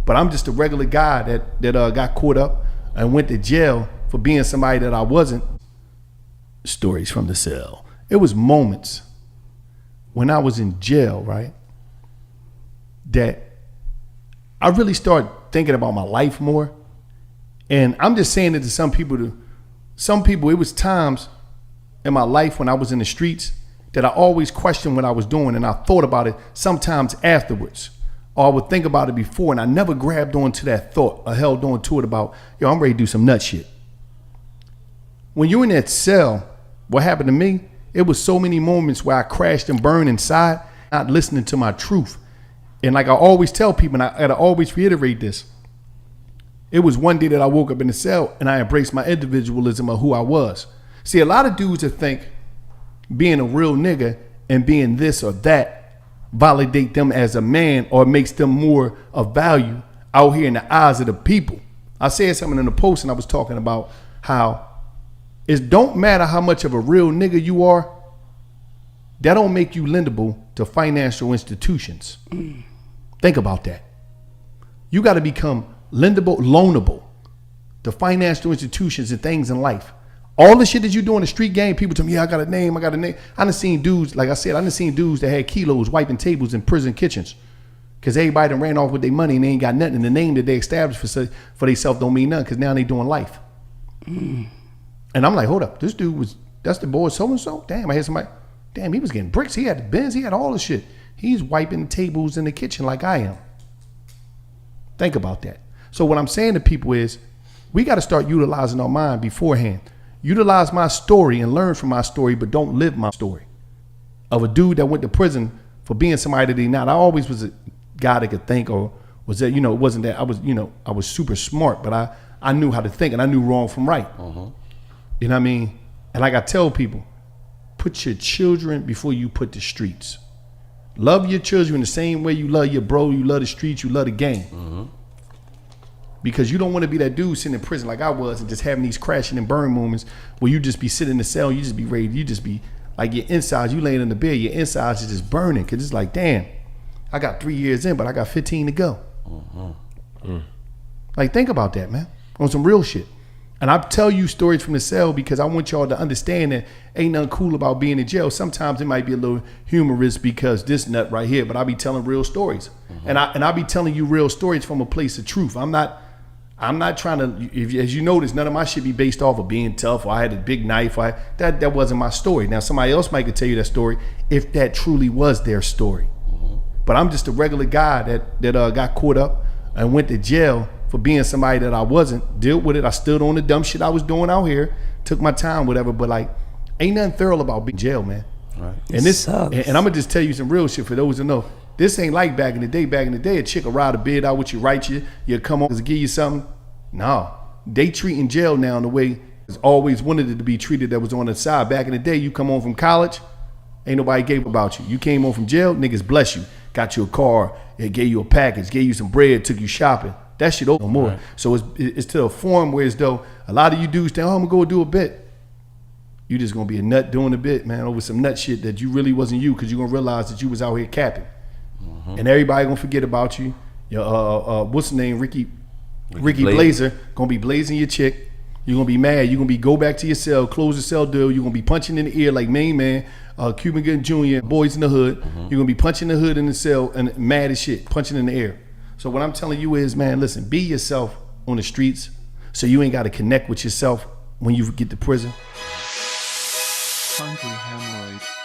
But I'm just a regular guy that got caught up and went to jail for being somebody that I wasn't. Stories from the cell. It was moments when I was in jail, right, that I really started thinking about my life more. And I'm just saying it to some people. It was times in my life when I was in the streets that I always questioned what I was doing, and I thought about it sometimes afterwards, or I would think about it before, and I never grabbed onto that thought or held on to it about, yo, I'm ready to do some nut shit. When you're in that cell, what happened to me, it was so many moments where I crashed and burned inside, not listening to my truth. And like I always tell people, and I always reiterate this, it was one day that I woke up in the cell and I embraced my individualism of who I was. See, a lot of dudes that think being a real nigga and being this or that validate them as a man or makes them more of value out here in the eyes of the people. I said something in the post and I was talking about how it don't matter how much of a real nigga you are, that don't make you lendable to financial institutions. Think about that. You got to become lendable, loanable to financial institutions and things in life. All the shit that you do in the street game, people tell me, yeah, I got a name. I done seen dudes, like I said, I done seen dudes that had kilos wiping tables in prison kitchens because everybody done ran off with their money and they ain't got nothing. And the name that they established for themselves don't mean nothing because now they doing life. And I'm like, hold up, this dude that's the boy so-and-so? Damn, I had somebody, damn, he was getting bricks. He had the Benz, he had all the shit. He's wiping tables in the kitchen like I am. Think about that. So what I'm saying to people is, we got to start utilizing our mind beforehand. Utilize my story and learn from my story, but don't live my story. Of a dude that went to prison for being somebody that he not. I always was a guy that could think, or was that, it wasn't that I was super smart, but I knew how to think and I knew wrong from right. You know what I mean? And like I tell people, put your children before you put the streets. Love your children the same way you love your bro, you love the streets, you love the game. Because you don't want to be that dude sitting in prison like I was and just having these crashing and burn moments where you just be sitting in the cell, you just be ready, you just be like your insides, you laying in the bed, your insides is just burning because it's like, damn, I got 3 years in, but I got 15 to go. Like, think about that, man, on some real shit. And I tell you stories from the cell because I want y'all to understand that ain't nothing cool about being in jail. Sometimes it might be a little humorous because this nut right here, but I be telling real stories. And I be telling you real stories from a place of truth. I'm not trying to, as you notice, none of my shit be based off of being tough or I had a big knife. That wasn't my story. Now, somebody else might could tell you that story if that truly was their story. But I'm just a regular guy that got caught up and went to jail for being somebody that I wasn't, dealt with it. I stood on the dumb shit I was doing out here, took my time, whatever. But like, ain't nothing thorough about being in jail, man. Right. And I'm gonna just tell you some real shit for those who know. This ain't like back in the day. Back in the day, a chick will ride a bed out with you, write you come on to give you something. No, they treating jail now in the way it's always wanted it to be treated that was on the side. Back in the day, you come home from college, ain't nobody gave about you. You came home from jail, niggas bless you. Got you a car, it gave you a package, gave you some bread, took you shopping. That shit over more. Right. So it's to a form where as though a lot of you dudes think, oh, I'm gonna go do a bit. You just gonna be a nut doing a bit, man, over some nut shit that you really wasn't you, because you're gonna realize that you was out here capping. And everybody gonna forget about you. Your what's the name, Ricky Blazer, gonna be blazing your chick. You're gonna be mad. You're gonna be go back to your cell, close the cell door. You're gonna be punching in the ear like Main Man, Cuban Gooding Jr., Boys in the Hood. You're gonna be punching the hood in the cell and mad as shit, punching in the air. So what I'm telling you is, man, listen, be yourself on the streets so you ain't gotta connect with yourself when you get to prison. Hungry hemorrhoid.